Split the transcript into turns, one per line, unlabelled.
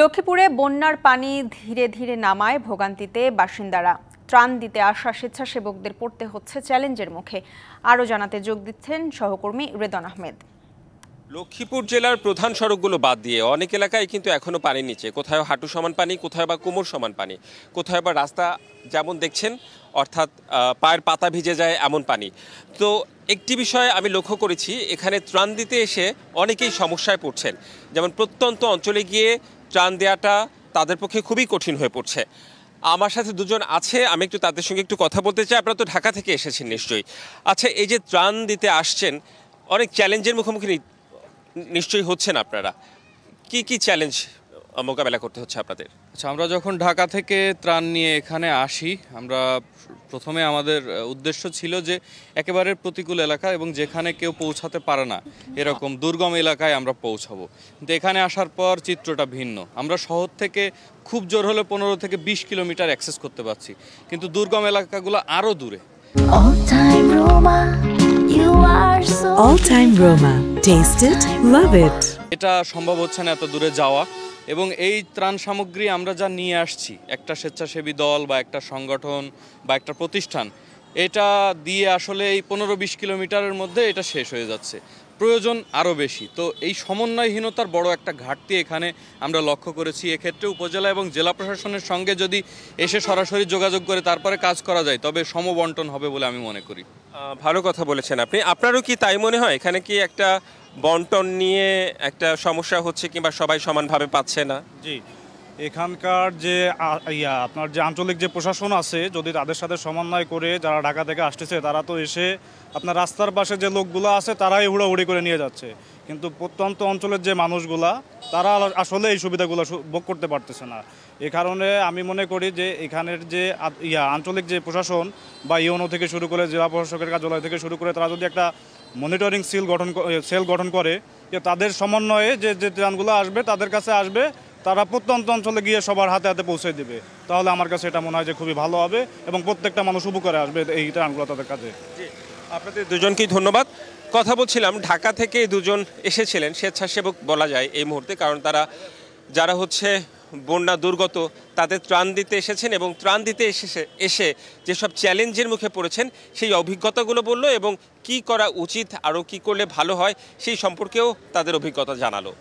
লক্ষ্মীপুরে বন্যার পানি ধীরে ধীরে নামায় ভোগান্তিতে বাসিন্দারা। ত্রাণ দিতে আসা স্বেচ্ছাসেবকদের পড়তে হচ্ছে চ্যালেঞ্জের মুখে। আরও জানাতে যোগ দিচ্ছেন সহকর্মী রেদন আহমেদ।
লক্ষ্মীপুর জেলার প্রধান সড়কগুলো বাদ দিয়ে অনেক এলাকায় কিন্তু এখনো পানির নিচে, কোথাও হাঁটু সমান পানি, কোথাও বা কোমর সমান পানি, কোথাও বা রাস্তা যেমন দেখছেন অর্থাৎ পায়ের পাতা ভিজে যায় এমন পানি। তো একটি বিষয় আমি লক্ষ্য করেছি, এখানে ত্রাণ দিতে এসে অনেকেই সমস্যায় পড়ছেন। যেমন প্রত্যন্ত অঞ্চলে গিয়ে ত্রাণ দেওয়াটা তাদের পক্ষে খুবই কঠিন হয়ে পড়ছে। আমার সাথে দুজন আছে, আমি একটু তাদের সঙ্গে একটু কথা বলতে চাই। আপনারা তো ঢাকা থেকে এসেছেন নিশ্চয়ই। আচ্ছা, এই যে ত্রাণ দিতে আসছেন, অনেক চ্যালেঞ্জের মুখোমুখি নিশ্চয়ই হচ্ছেন আপনারা। কি কি চ্যালেঞ্জ মোকাবেলা করতে হচ্ছে আপনাদের?
আচ্ছা, আমরা যখন ঢাকা থেকে ত্রাণ নিয়ে এখানে আসি, আমরা প্রথমে আমাদের উদ্দেশ্য ছিল যে একেবারে প্রতিকূল এলাকা এবং যেখানে কেউ পৌঁছাতে পারে না এরকম দুর্গম এলাকায় আমরা পৌঁছাবো। কিন্তু এখানে আসার পর চিত্রটা ভিন্ন। আমরা শহর থেকে খুব জোর হলে 15 থেকে 20 কিলোমিটার অ্যাক্সেস করতে পারছি, কিন্তু দুর্গম এলাকাগুলো আরও দূরে।
All time Roma. Taste it, love it.
এটা সম্ভব হচ্ছে না এত দূরে যাওয়া, এবং এই ত্রাণ সামগ্রী আমরা যা নিয়ে আসছি, একটা স্বেচ্ছাসেবী দল বা একটা সংগঠন বা একটা প্রতিষ্ঠান, এটা দিয়ে আসলে এই 15-20 কিলোমিটারের মধ্যে এটা শেষ হয়ে যাচ্ছে। প্রয়োজন আরও বেশি। তো এই সমন্বয়হীনতার বড় একটা ঘাটতি এখানে আমরা লক্ষ্য করেছি। এক্ষেত্রে উপজেলা এবং জেলা প্রশাসনের সঙ্গে যদি এসে সরাসরি যোগাযোগ করে তারপরে কাজ করা যায়, তবে সমবন্টন হবে বলে আমি মনে করি।
ভালো কথা বলেছেন আপনি। আপনারও কি তাই মনে হয় এখানে কি একটা বন্টন নিয়ে একটা সমস্যা হচ্ছে, কিংবা সবাই সমানভাবে পাচ্ছে না?
জি, এখানকার যে আপনার যে আঞ্চলিক যে প্রশাসন আছে, যদি তাদের সাথে সমন্বয় করে যারা ঢাকা থেকে আসতেছে, তারা তো এসে আপনার রাস্তার পাশে যে লোকগুলো আছে তারাই হুড়াহুড়ি করে নিয়ে যাচ্ছে, কিন্তু প্রত্যন্ত অঞ্চলের যে মানুষগুলা তারা আসলে এই সুবিধাগুলো ভোগ করতে পারতেছে না। এ কারণে আমি মনে করি যে এখানের যে আঞ্চলিক যে প্রশাসন বা ইউনো থেকে শুরু করে জেলা প্রশাসকের কার্যালয় থেকে শুরু করে, তারা যদি একটা মনিটরিং সেল গঠন করে, যে তাদের সমন্বয়ে যে ত্রাণগুলো আসবে তাদের কাছে আসবে, তারা প্রত্যন্ত অঞ্চলে গিয়ে সবার হাতে হাতে পৌঁছে দেবে, তাহলে আমার কাছে এটা মনে হয় যে খুবই ভালো হবে এবং প্রত্যেকটা মানুষ উপকারে আসবে এই ত্রাণগুলো তাদের কাছে।
আপনাদের দুজনকেই ধন্যবাদ। কথা বলছিলাম, ঢাকা থেকে দুজন এসেছিলেন, স্বেচ্ছাসেবক বলা যায় এই মুহূর্তে, কারণ তারা যারা হচ্ছে বন্যা দুর্গত তাদের ত্রাণ দিতে এসেছেন, এবং ত্রাণ দিতে এসে যেসব চ্যালেঞ্জের মুখে পড়েছেন সেই অভিজ্ঞতাগুলো বললো, এবং কি করা উচিত, আরও কি করলে ভালো হয় সেই সম্পর্কেও তাদের অভিজ্ঞতা জানালো।